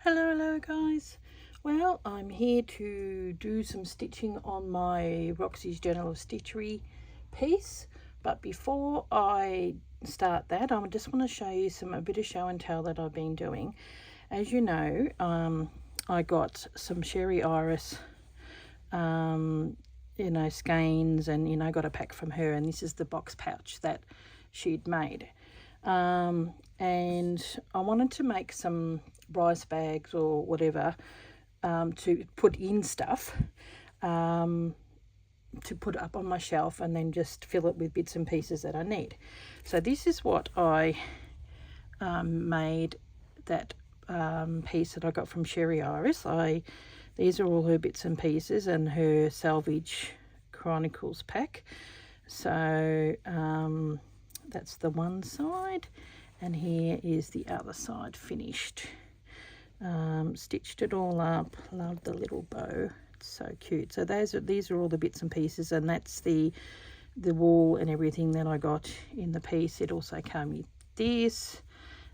Hello guys. Well, I'm here to do some stitching on my Roxy's General Stitchery piece, but before I start that, I just want to show you a bit of show and tell that I've been doing. As you know, I got some Sherry Iris skeins, and got a pack from her, and this is the box pouch that she'd made. And I wanted to make some rice bags or whatever to put in stuff, to put up on my shelf and then just fill it with bits and pieces that I need. So this is what I made, that piece that I got from Sherry Iris. These are all her bits and pieces and her Salvage Chronicles pack. So that's the one side, and here is the other side finished. Stitched it all up. Love the little bow, it's so cute. So these are all the bits and pieces, and that's the wool and everything that I got in the piece. It also came with this,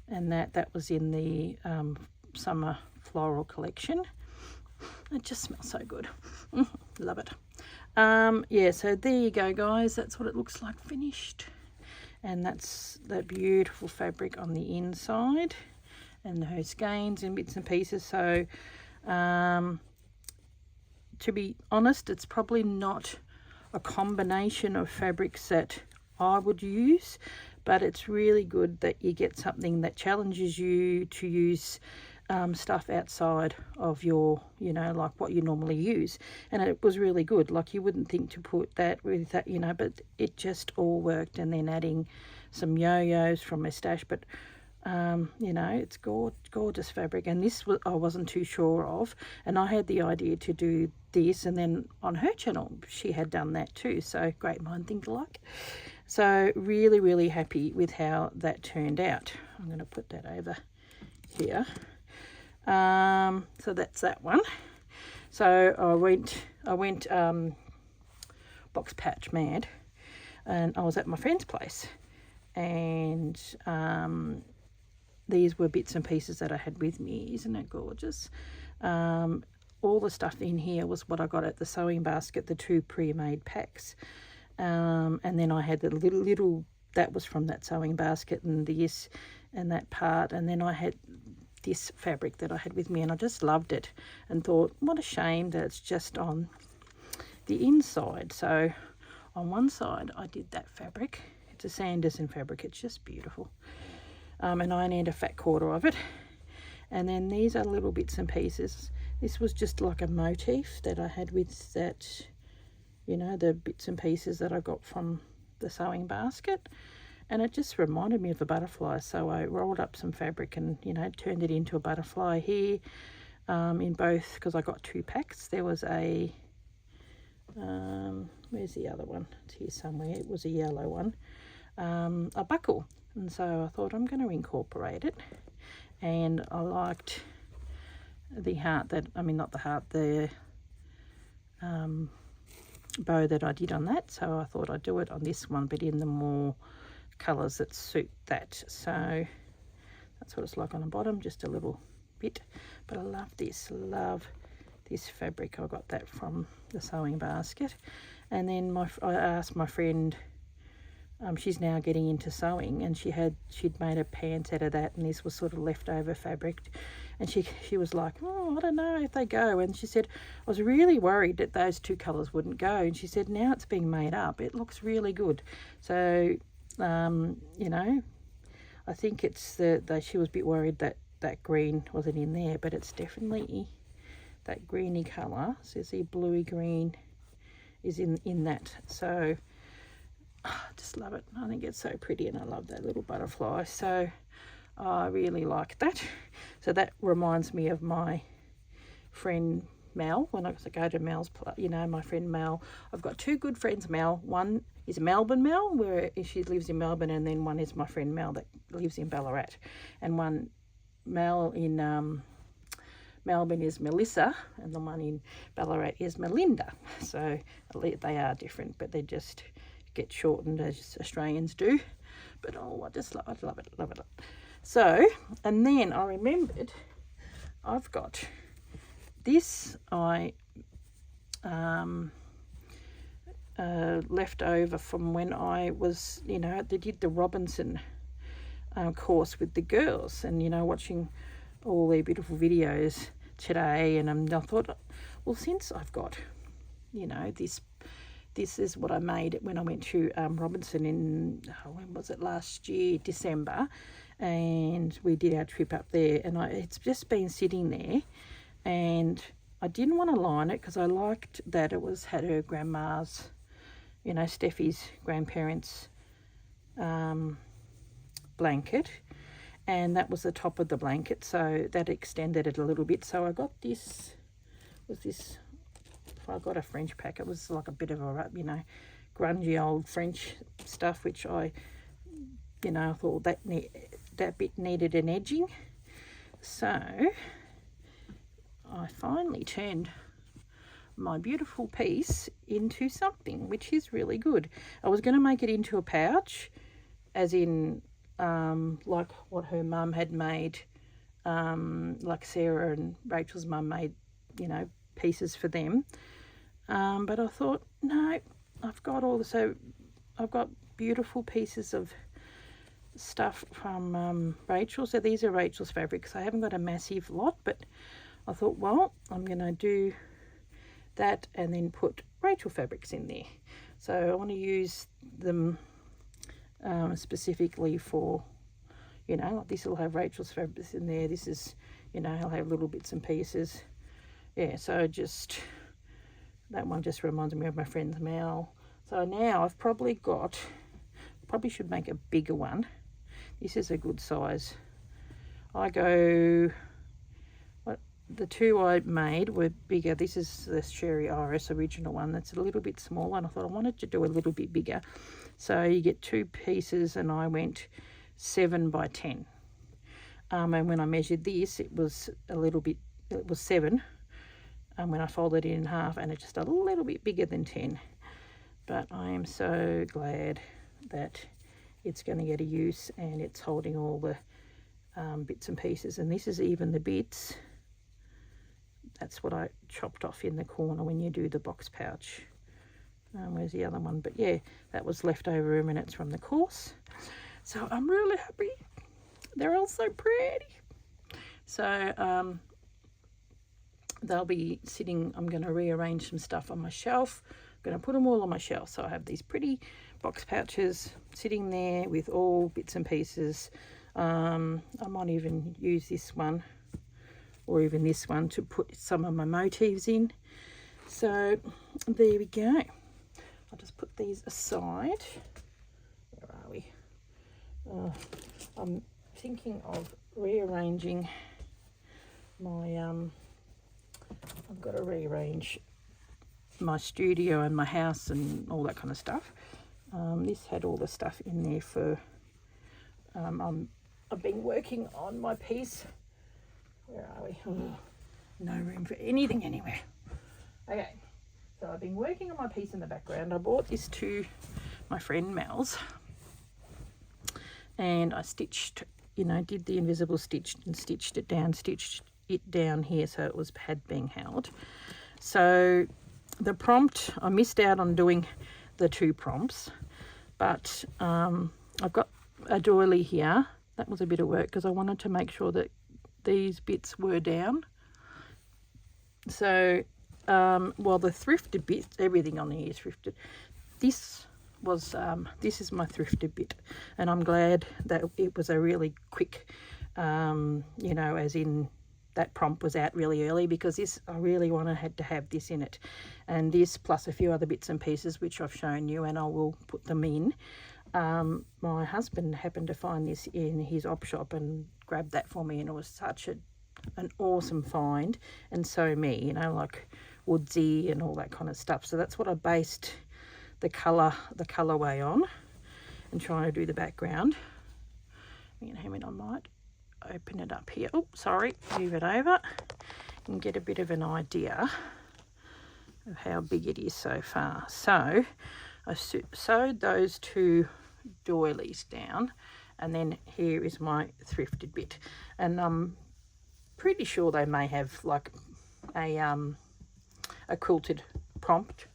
and that was in the summer floral collection. It just smells so good. Love it. Yeah, so there you go guys, that's what it looks like finished. And that's that beautiful fabric on the inside, and her skeins and bits and pieces. So to be honest, it's probably not a combination of fabrics that I would use, but it's really good that you get something that challenges you to use stuff outside of your, like what you normally use. And it was really good. Like, you wouldn't think to put that with that, but it just all worked. And then adding some yo-yos from my stash, but it's gorgeous fabric. And this I wasn't too sure of, and I had the idea to do this, and then on her channel she had done that too. So great mind think alike. So really happy with how that turned out. I'm going to put that over here. So that's that one. So I went box pouch mad, and I was at my friend's place, and these were bits and pieces that I had with me. Isn't it gorgeous? All the stuff in here was what I got at the sewing basket, the 2 pre-made packs, and then I had the little that was from that sewing basket, and this and that part, and then I had this fabric that I had with me, and I just loved it and thought, what a shame that it's just on the inside. So on one side I did that fabric. It's a Sanderson fabric, it's just beautiful, and I need a fat quarter of it. And then these are little bits and pieces. This was just like a motif that I had with that, the bits and pieces that I got from the sewing basket, and it just reminded me of a butterfly. So I rolled up some fabric and turned it into a butterfly here, in both, because I got 2 packs. There was a where's the other one? It's here somewhere. It was a yellow one, a buckle. And so I thought, I'm going to incorporate it, and I liked the heart the bow that I did on that. So I thought I'd do it on this one, but in the more colours that suit that. So that's what it's like on the bottom, just a little bit. But I love this fabric. I got that from the sewing basket. And then I asked my friend, she's now getting into sewing, and she'd made a pants out of that, and this was sort of leftover fabric, and she was like, I don't know if they go. And she said, I was really worried that those 2 colours wouldn't go, and she said, now it's being made up, it looks really good. So I think it's that she was a bit worried that green wasn't in there, but it's definitely that greeny colour. So see, bluey green is in that. So I just love it. I think it's so pretty, and I love that little butterfly. So I really like that. So that reminds me of my friend Mel. When I go to Mel's, my friend Mel, I've got 2 good friends, Mel. One is Melbourne Mel, where she lives in Melbourne, and then one is my friend Mel that lives in Ballarat. And one Mel in Melbourne is Melissa, and the one in Ballarat is Melinda. So they are different, but they just get shortened as Australians do. But I love it. So, and then I remembered I've got this I left over from when I was, they did the Robinson course with the girls, and watching all their beautiful videos today, and I thought, well, since I've got this is what I made when I went to Robinson in, when was it, last year, December, and we did our trip up there, and it's just been sitting there, and I didn't want to line it because I liked that it had her grandma's, Steffi's grandparents' blanket, and that was the top of the blanket, so that extended it a little bit. So I got this, I got a French pack. It was like a bit of a, grungy old French stuff, which I thought that bit needed an edging. So I finally turned my beautiful piece into something which is really good. I was going to make it into a pouch, as in like what her mum had made, like Sarah and Rachel's mum made, pieces for them. But I thought, no, I've got beautiful pieces of stuff from Rachel. So these are Rachel's fabrics. I haven't got a massive lot, but I thought, well, I'm going to do that and then put Rachel fabrics in there. So I want to use them specifically for, this will have Rachel's fabrics in there. This is, I'll have little bits and pieces. Yeah, so that one just reminds me of my friend's Mel. So now I've probably should make a bigger one. This is a good size. The two I made were bigger. This is the Sherry Iris original one. That's a little bit smaller, and I thought I wanted to do a little bit bigger. So you get two pieces, and I went 7 by 10. And when I measured this, it was 7. And when I folded it in half, and it's just a little bit bigger than 10. But I am so glad that it's going to get a use, and it's holding all the bits and pieces. And this is even the bits. That's what I chopped off in the corner when you do the box pouch. Where's the other one? But yeah, that was leftover remnants from the course. So I'm really happy. They're all so pretty. So they'll be sitting, I'm going to rearrange some stuff on my shelf. I'm going to put them all on my shelf. So I have these pretty box pouches sitting there with all bits and pieces. I might even use this one, or even this one, to put some of my motifs in. So there we go. I'll just put these aside. Where are we? I'm thinking of rearranging my I've got to rearrange my studio and my house and all that kind of stuff. This had all the stuff in there for I've been working on my piece. Where are we? Oh, no room for anything anywhere. Okay, so I've been working on my piece in the background. I bought this to my friend Mel's, and I stitched, did the invisible stitch and stitched it down here so it had been held. So the prompt, I missed out on doing the 2 prompts, but I've got a doily here. That was a bit of work because I wanted to make sure that these bits were down. So well, the thrifted bit, everything on here is thrifted. This is my thrifted bit, and I'm glad that it was a really quick as in that prompt was out really early, because this, I really had to have this in it, and this plus a few other bits and pieces which I've shown you, and I will put them in. My husband happened to find this in his op shop and grabbed that for me, and it was such an awesome find, and so me, like woodsy and all that kind of stuff. So that's what I based the colorway on, and trying to do the background. I might open it up here. Oh, sorry, move it over and get a bit of an idea of how big it is so far. So I sewed those 2 doilies down, and then here is my thrifted bit, and pretty sure they may have like a quilted prompt.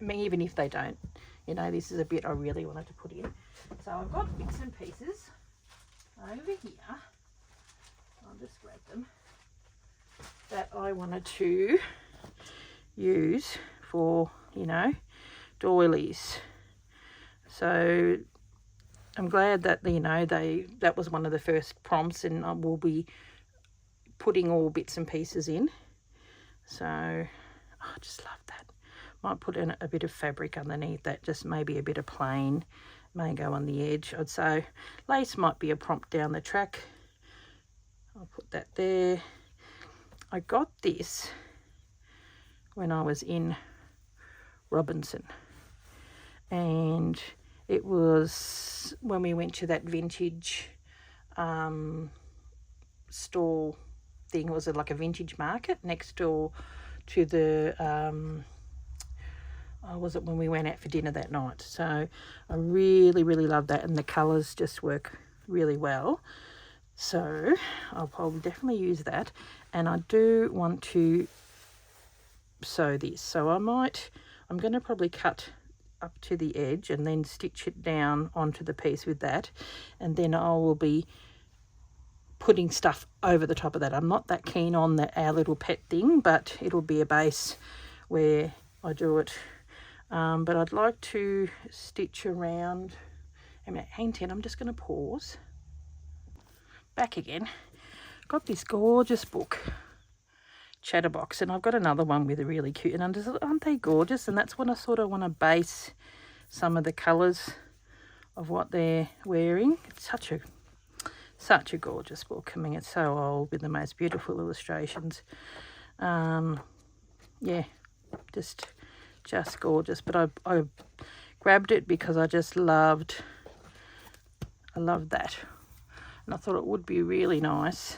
I mean, even if they don't, you know, this is a bit I really wanted to put in. So I've got bits and pieces over here. I'll just grab them, that I wanted to use for, you know, doilies. So I'm glad that, you know, that was one of the first prompts, and I will be putting all bits and pieces in. So I just love that. Might put in a bit of fabric underneath that, just maybe a bit of plain, may go on the edge. I'd say lace might be a prompt down the track. I'll put that there. I got this when I was in Robinson, and it was when we went to that vintage stall thing. It was like a vintage market next door to the was it when we went out for dinner that night. So I really love that, and the colours just work really well. So I'll probably definitely use that. And I do want to sew this, so I'm going to probably cut up to the edge and then stitch it down onto the piece with that, and then I will be putting stuff over the top of that. I'm not that keen on our little pet thing, but it'll be a base where I do it. But I'd like to stitch around. Hang on, I'm just going to pause. Back again. Got this gorgeous book, Chatterbox, and I've got another one with a really cute, and aren't they gorgeous? And that's when I sort of want to base some of the colours of what they're wearing. It's such a gorgeous book. I mean, it's so old with the most beautiful illustrations. Yeah, just gorgeous. But I grabbed it because I just loved that, and I thought it would be really nice,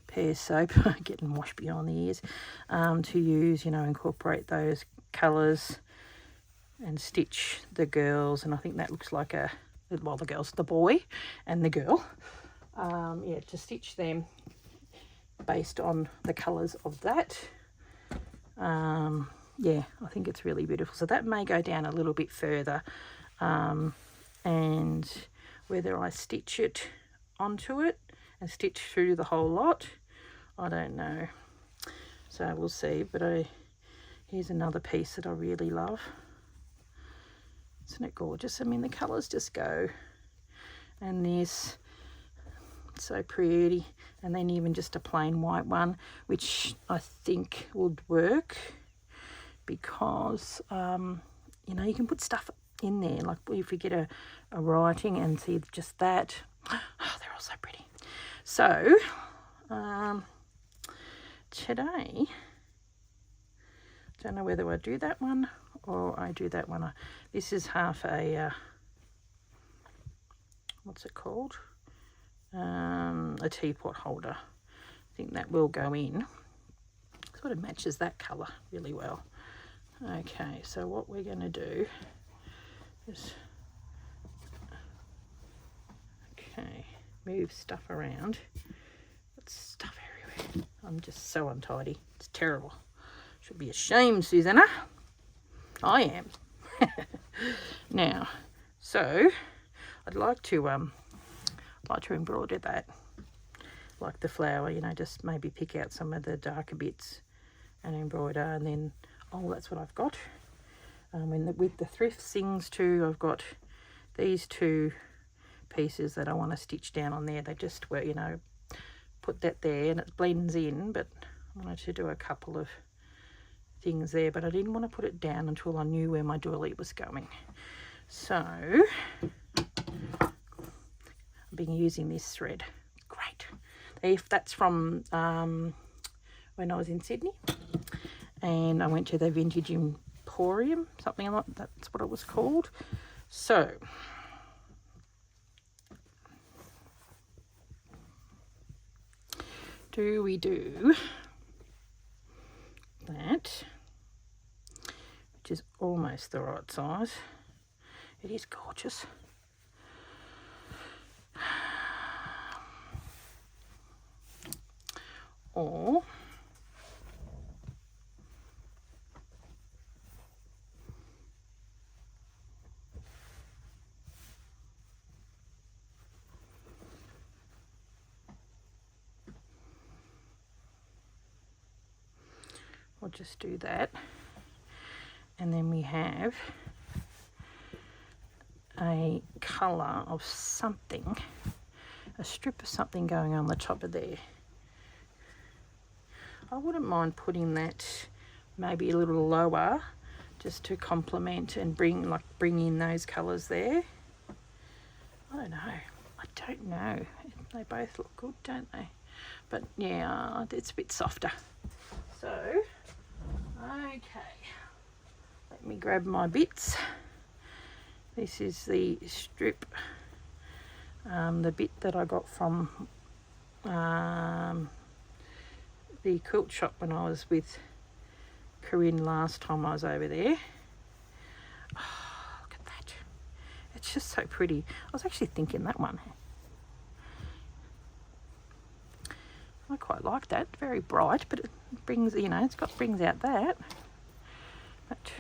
Pear soap, getting washed behind the ears, to use, you know, incorporate those colours and stitch the girls. And I think that looks like the boy and the girl, yeah, to stitch them based on the colours of that. Yeah, I think it's really beautiful. So that may go down a little bit further, and whether I stitch it onto it and stitch through the whole lot, I don't know. So we'll see. But here's another piece that I really love. Isn't it gorgeous? I mean, the colours just go. And this, so pretty. And then even just a plain white one, which I think would work, because you know, you can put stuff in there, like if you get a writing and see just that. Oh, they're all so pretty. So today, don't know whether I do that one or I do that one. This is half a what's it called, a teapot holder. I think that will go in. Sort of matches that colour really well. Okay, so what we're going to do is, okay, move stuff around. Got stuff everywhere. I'm just so untidy. It's terrible. Should be ashamed, Susanna. I am. Now, so I'd like to embroider that, like the flower, you know, just maybe pick out some of the darker bits and embroider, and then, oh, that's what I've got. And with the thrift things too, I've got these two pieces that I want to stitch down on there. They just were, you know, put that there and it blends in, but I wanted to do a couple of things there, but I didn't want to put it down until I knew where my doily was going. So I've been using this thread. Great. If that's from when I was in Sydney, and I went to the Vintage Emporium, something like that's what it was called. So we do that, which is almost the right size. It is gorgeous. or we'll just do that. And then we have a colour of something, a strip of something going on the top of there. I wouldn't mind putting that maybe a little lower just to complement and bring in those colours there. I don't know. They both look good, don't they? But yeah, it's a bit softer. So, okay, let me grab my bits. This is the strip, the bit that I got from the quilt shop when I was with Corinne last time I was over there. Oh, look at that. It's just so pretty. I was actually thinking that one. I quite like that. Very bright, but it brings, brings out that. But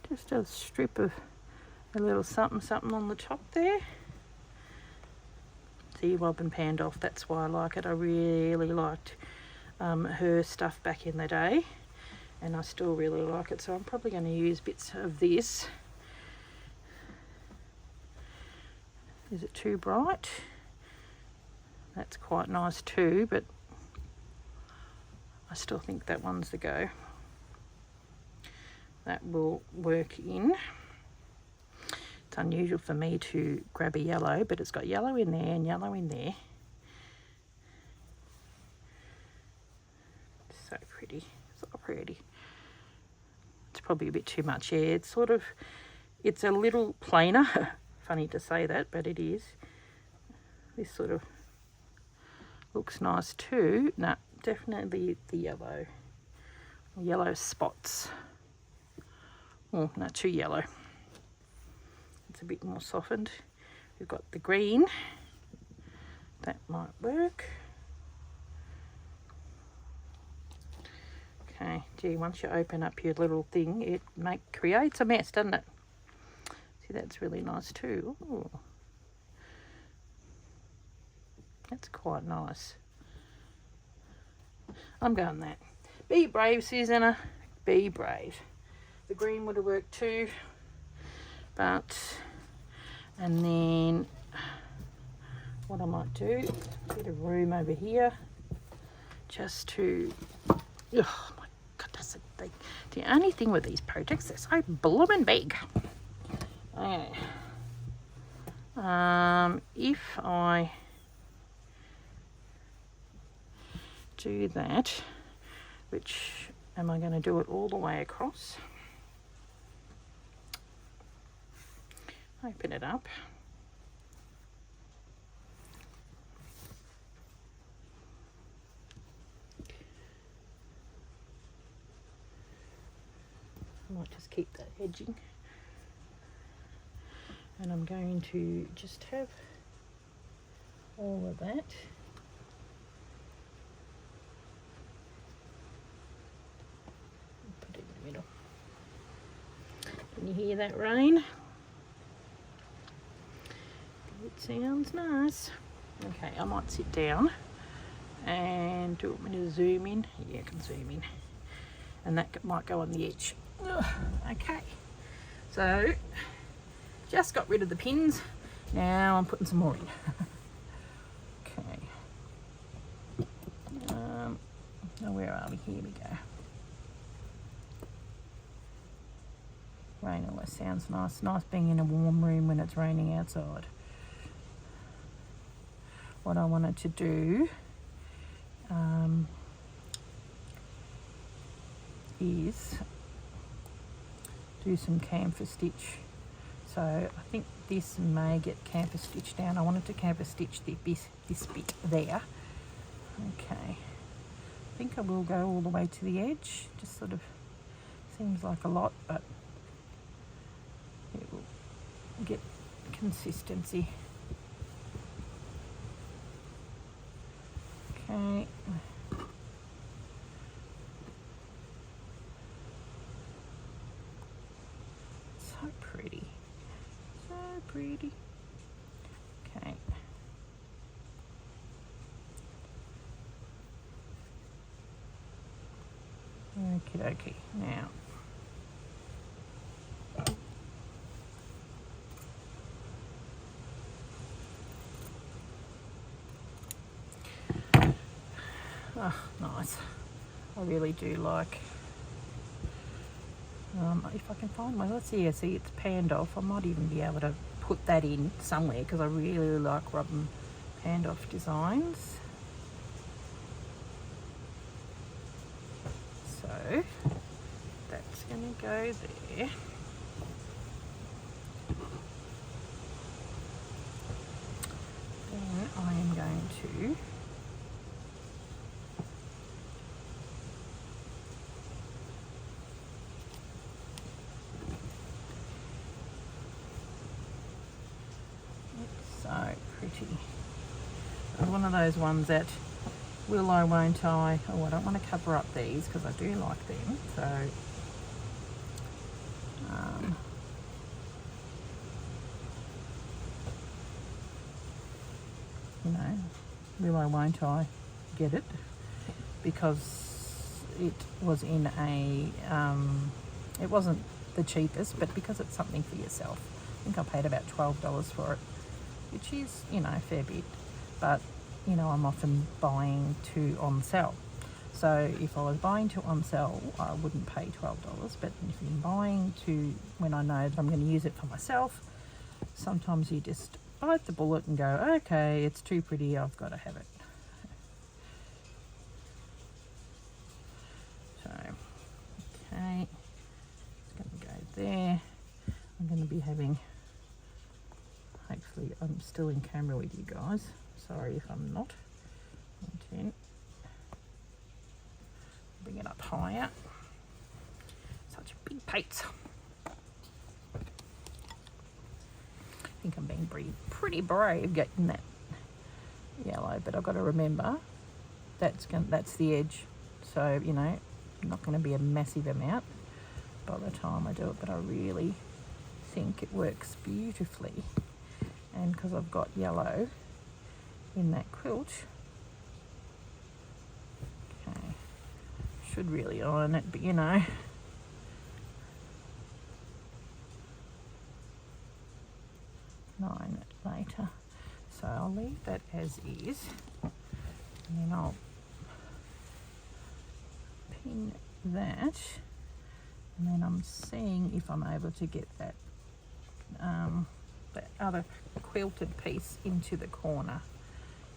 just a strip of a little something on the top there. See, bob and panned off. That's why I like it. I really liked her stuff back in the day, and I still really like it. So I'm probably going to use bits of this. Is it too bright? That's quite nice too, but I still think that one's the go. That will work in. It's unusual for me to grab a yellow, but it's got yellow in there and yellow in there. So pretty, so pretty. It's probably a bit too much. Yeah, it's a little plainer. Funny to say that, but it is. This sort of looks nice too. No, definitely the yellow spots. Oh, not too yellow. It's a bit more softened. We've got the green. That might work. Okay, gee, once you open up your little thing, it creates a mess, doesn't it? See, that's really nice too. Ooh. That's quite nice. I'm going that. Be brave, Susanna. Be brave. The green would have worked too. And then what I might do, a bit of room over here, just to, oh my God, that's the only thing with these projects, they're so blooming big. Okay. If I do that, which am I going to do it all the way across? Open it up. I might just keep that edging. And I'm going to just have all of that. Put it in the middle. Can you hear that rain? It sounds nice. Okay, I might sit down and do you want me to zoom in? Yeah, I can zoom in. And that might go on the edge. Ugh, okay, so just got rid of the pins. Now I'm putting some more in. Okay. Now where are we? Here we go. Rain always sounds nice. Nice being in a warm room when it's raining outside. What I wanted to do is do some camphor stitch. So I think this may get camphor stitched down. I wanted to camphor stitch this bit there. Okay. I think I will go all the way to the edge. Just sort of seems like a lot, but it will get consistency. Okay. So pretty. So pretty. Okay. Okie dokie. Now. Oh, nice. I really do like, if I can find my, let's see, see it's panned off. I might even be able to put that in somewhere because I really like rubbing panned off designs. So that's going to go there. Then I am going to pretty. It's one of those ones that will I, won't I? Oh, I don't want to cover up these because I do like them. So, you know, will I, won't I get it? Because it was in a, it wasn't the cheapest, but because it's something for yourself. I think I paid about $12 for it, which is, you know, a fair bit, but you know, I'm often buying to on sale. So if I was buying to on sale, I wouldn't pay $12, but if I'm buying to when I know that I'm going to use it for myself, sometimes you just bite the bullet and go, okay, it's too pretty, I've got to have it. So, okay, it's going to go there. I'm going to be having, hopefully I'm still in camera with you guys. Sorry if I'm not. 10. Bring it up higher. Such a big plate. I think I'm being pretty brave getting that yellow, but I've got to remember that's the edge. So, you know, not going to be a massive amount by the time I do it, but I really think it works beautifully. And because I've got yellow in that quilt, okay, should really iron it, but you know, iron it later. So I'll leave that as is, and then I'll pin that, and then I'm seeing if I'm able to get that that other quilted piece into the corner,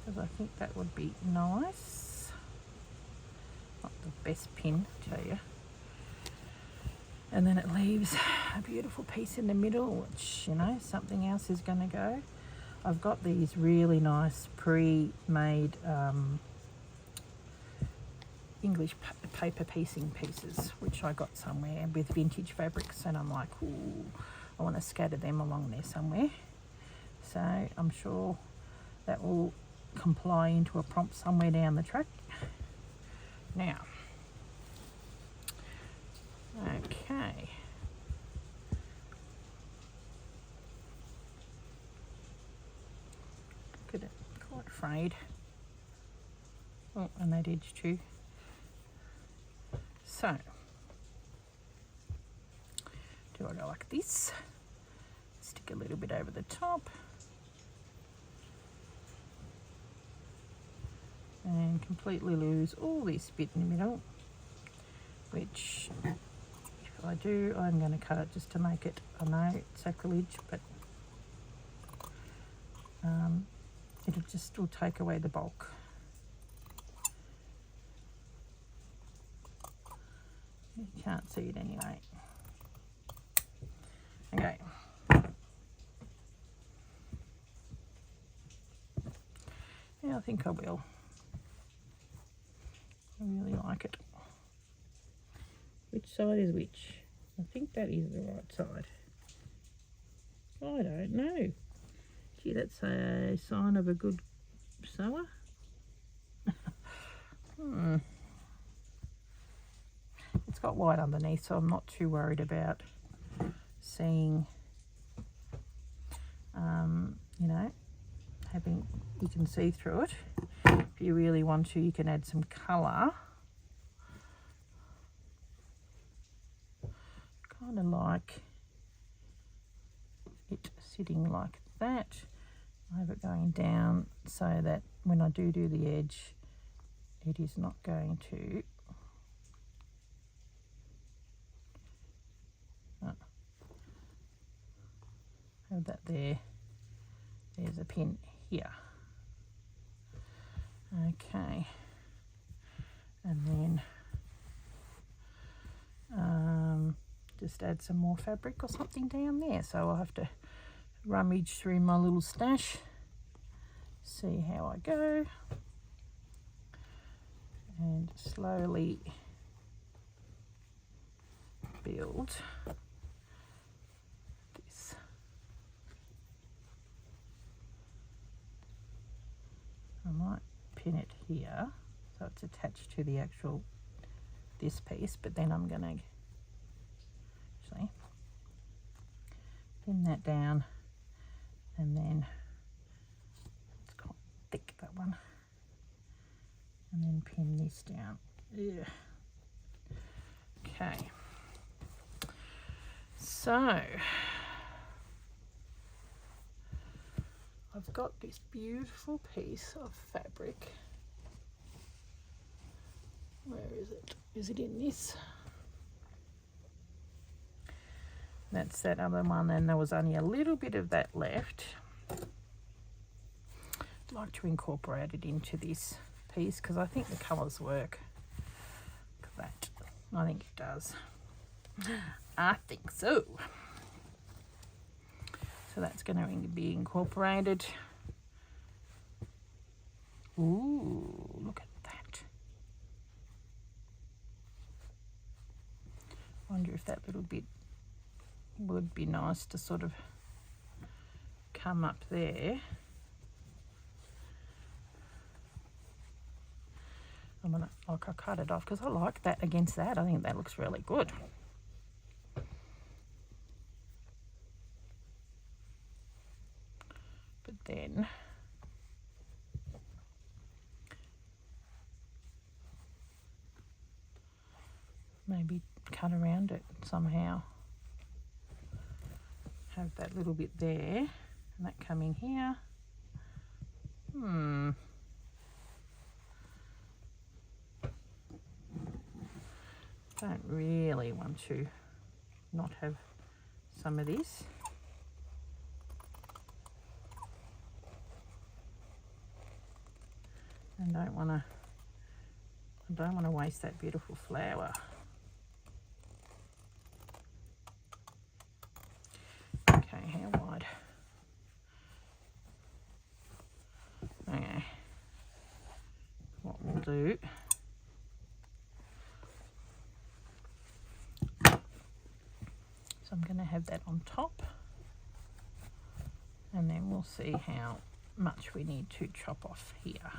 because I think that would be nice. Not the best pin, I tell you. And then it leaves a beautiful piece in the middle, which, you know, something else is going to go. I've got these really nice pre-made English paper piecing pieces, which I got somewhere with vintage fabrics, and I'm like, ooh, I want to scatter them along there somewhere. So I'm sure that will comply into a prompt somewhere down the track. Now, okay. Look at it, quite frayed. Oh, and that edge too. So, do I go like this? Stick a little bit over the top. And completely lose all this bit in the middle, which if I do, I'm going to cut it just to make it, I know it's sacrilege, but it'll just will take away the bulk. You can't see it anyway. Okay. Yeah, I think I will. I really like it. Which side is which? I think that is the right side. I don't know. Gee, that's a sign of a good sewer. It's got white underneath, so I'm not too worried about seeing, you know, you can see through it. If you really want to, you can add some colour. Kind of like it sitting like that. I have it going down so that when I do the edge, it is not going to have that there. There's a pin here. Okay, and then just add some more fabric or something down there. So I'll have to rummage through my little stash, see how I go, and slowly build this. I might pin it here so it's attached to the actual this piece, but then I'm going to actually pin that down, and then it's quite thick, that one, and then pin this down. Yeah. Okay, so I've got this beautiful piece of fabric. Where is it? Is it in this? That's that other one, and there was only a little bit of that left. I'd like to incorporate it into this piece because I think the colours work. Look at that. I think it does. I think so. So that's going to be incorporated. Ooh, look at that. Wonder if that little bit would be nice to sort of come up there. I'm gonna, like, I cut it off because I like that against that. I think that looks really good. But then maybe cut around it somehow. Have that little bit there and that coming here. Don't really want to not have some of this. And I don't want to waste that beautiful flower. Okay, how wide? Okay. What we'll do, so I'm going to have that on top, and then we'll see how much we need to chop off here.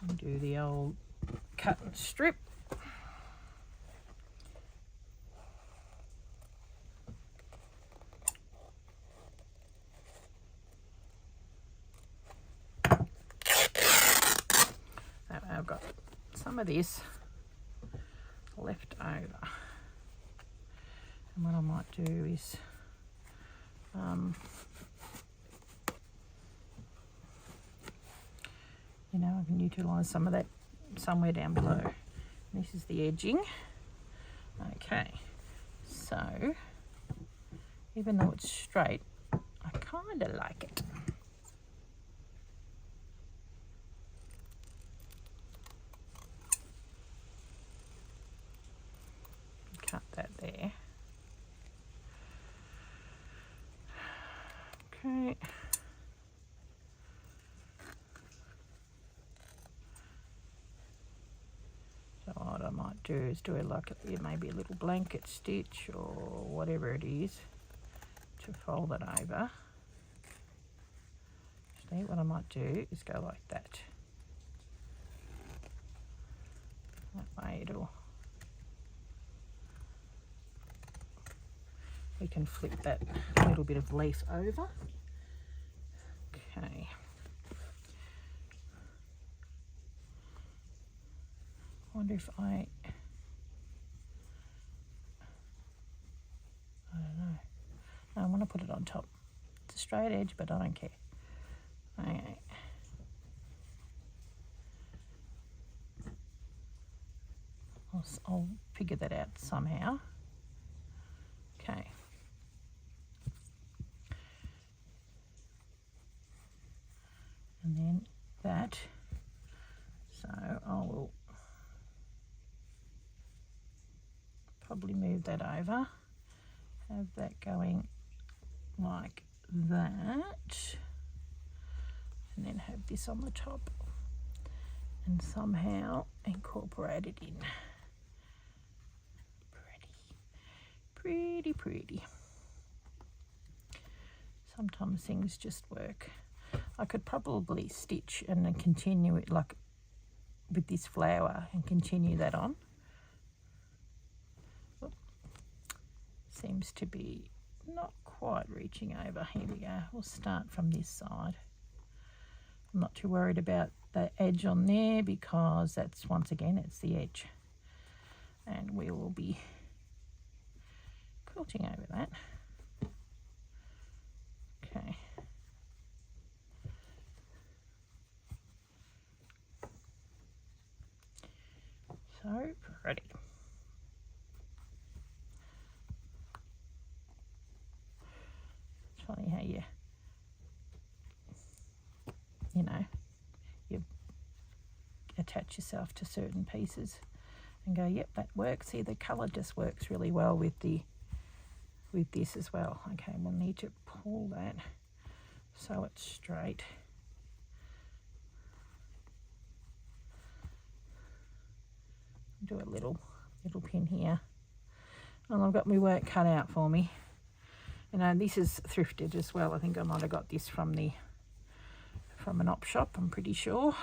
And do the old cut and strip. I've got some of this left over, and what I might do is you know, I can utilise some of that somewhere down below. This is the edging. Okay, so even though it's straight, I kind of like it. Cut that there. Okay. So what I might do is do it like maybe a little blanket stitch or whatever it is to fold it over. See, what I might do is go like that. That way we can flip that little bit of leaf over. Okay. I wonder if I don't know. No, I want to put it on top. It's a straight edge, but I don't care. Okay. I'll figure that out somehow. Okay. And then that. So I will probably move that over. Have that going like that. And then have this on the top. And somehow incorporate it in. Pretty. Sometimes things just work. I could probably stitch and then continue it like with this flower and continue that on. Oop. Seems to be not quite reaching over. Here we go. We'll start from this side. I'm not too worried about the edge on there because that's, once again, it's the edge. And we will be quilting over that. Okay. So pretty. It's funny how you attach yourself to certain pieces and go, yep, that works. See, the colour just works really well with this as well. Okay, we'll need to pull that so it's straight. Do a little pin here. And I've got my work cut out for me. And this is thrifted as well. I think I might have got this from an op shop, I'm pretty sure.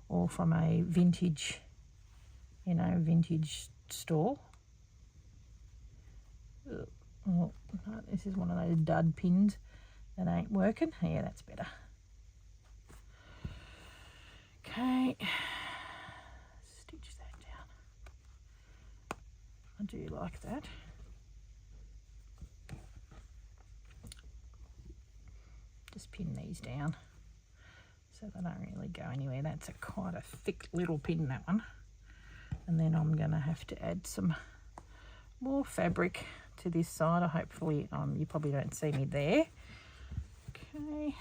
Or from a vintage, vintage store. Oh, no, this is one of those dud pins that ain't working. Yeah, that's better. Okay. Stitch that down. I do like that. Just pin these down so they don't really go anywhere. That's quite a thick little pin, that one. And then I'm going to have to add some more fabric to this side. Hopefully, you probably don't see me there. Okay.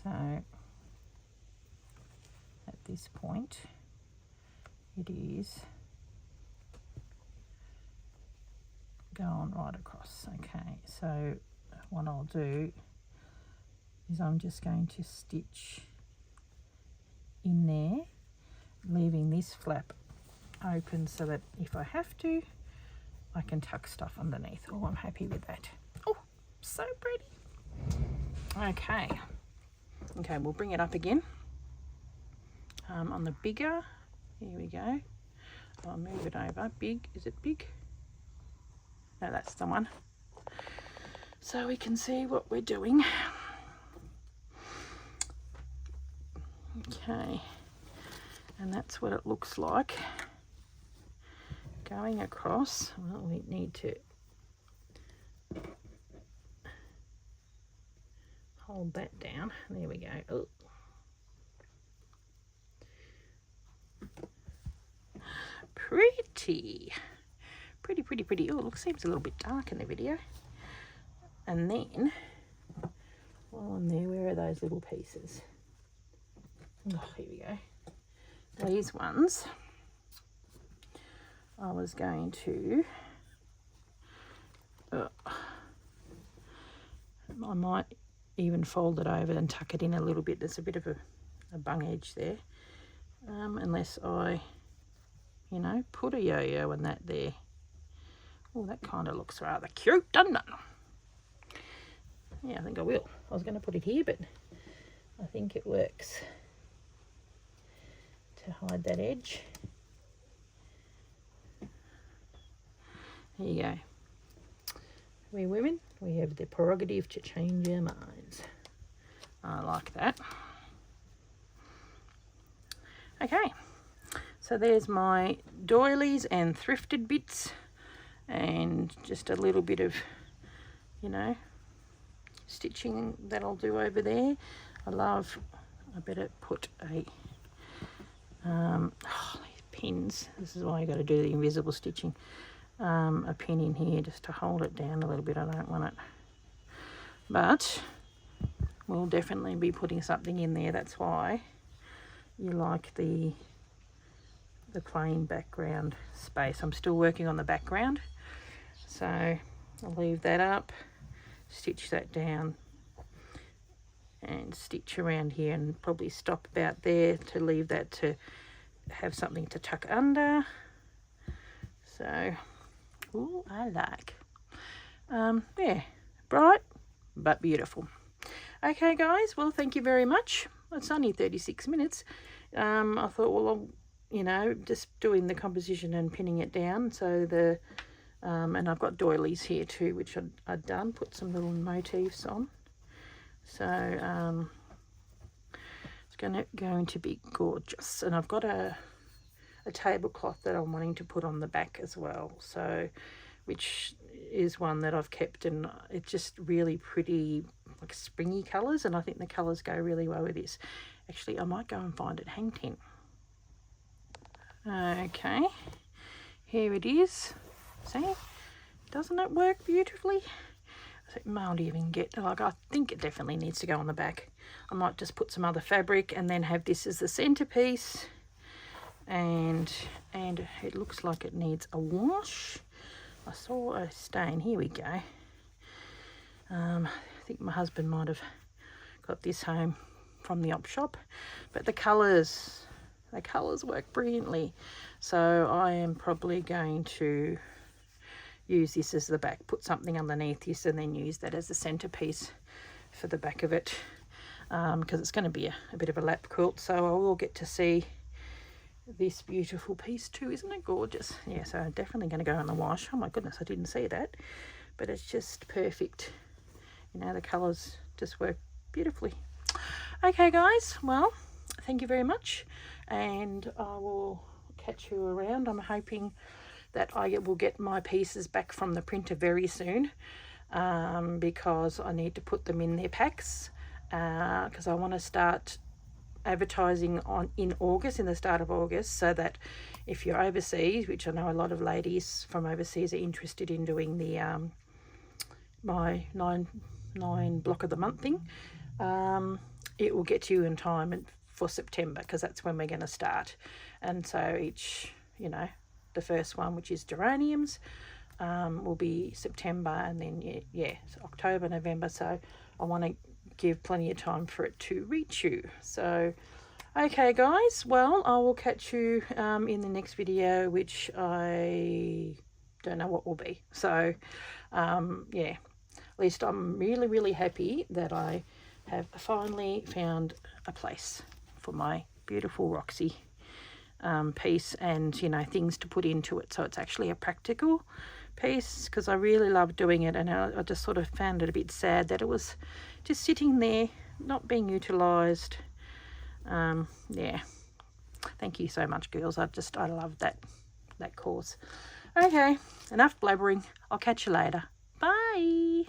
So at this point, it is going right across. Okay, so what I'll do is I'm just going to stitch in there, leaving this flap open so that if I have to, I can tuck stuff underneath. Oh, I'm happy with that. Oh, so pretty. Okay, we'll bring it up again on the bigger. Here we go. I'll move it over. Big, is it big? No, that's the one. So we can see what we're doing. Okay, and that's what it looks like going across. Well, we need to hold that down. There we go. Oh. Pretty. Oh, look, seems a little bit dark in the video. And then, while I'm there, where are those little pieces? Oh, here we go. These ones, I was going to, I might even fold it over and tuck it in a little bit. There's a bit of a bung edge there. Unless I, put a yo-yo in that there. Oh, that kind of looks rather cute, doesn't it? Yeah, I think I will. I was going to put it here, but I think it works to hide that edge. There you go. We women, we have the prerogative to change our minds. I like that. Okay, so there's my doilies and thrifted bits, and just a little bit of, you know, stitching that I'll do over there. I better put a these pins, this is why you got to do the invisible stitching, a pin in here just to hold it down a little bit. I don't want it, but we'll definitely be putting something in there. That's why you like the plain background space. I'm still working on the background, so I'll leave that up, stitch that down, and stitch around here, and probably stop about there to leave that to have something to tuck under. So, ooh, I like. Yeah, bright but beautiful. Okay, guys. Well, thank you very much. It's only 36 minutes. I thought, well, I'll, you know, just doing the composition and pinning it down. So the and I've got doilies here too, which I'd done. Put some little motifs on. So it's going to be gorgeous. And I've got a tablecloth that I'm wanting to put on the back as well. So, which is one that I've kept, and it's just really pretty, like springy colours, and I think the colours go really well with this. Actually, I might go and find it. Hang 10. Okay, here it is. See, doesn't it work beautifully? It might even get, like, I think it definitely needs to go on the back. I might just put some other fabric and then have this as the centerpiece. And it looks like it needs a wash. I saw a stain. Here we go. I think my husband might have got this home from the op shop, but the colours work brilliantly. So I am probably going to use this as the back, put something underneath this, and then use that as the centerpiece for the back of it, because it's going to be a bit of a lap quilt, so I will get to see this beautiful piece too. Isn't it gorgeous? Yeah, so I'm definitely going to go in the wash. Oh my goodness, I didn't see that, but it's just perfect. You know, the colours just work beautifully. Okay, guys, well, thank you very much, and I will catch you around. I'm hoping that I will get my pieces back from the printer very soon, because I need to put them in their packs, because I want to start advertising in August, in the start of August, so that if you're overseas, which I know a lot of ladies from overseas are interested in doing the my 9 block of the month thing, it will get you in time for September, because that's when we're going to start. And so each, you know, the first one, which is geraniums, will be September, and then yeah, so October, November. So I want to give plenty of time for it to reach you. So okay, guys, well, I will catch you in the next video, which I don't know what will be. So yeah, at least I'm really happy that I have finally found a place for my beautiful Roxy piece, and, you know, things to put into it, so it's actually a practical piece, because I really love doing it, and I just sort of found it a bit sad that it was just sitting there not being utilized. Yeah, thank you so much, girls. I love that course. Okay, enough blabbering. I'll catch you later. Bye.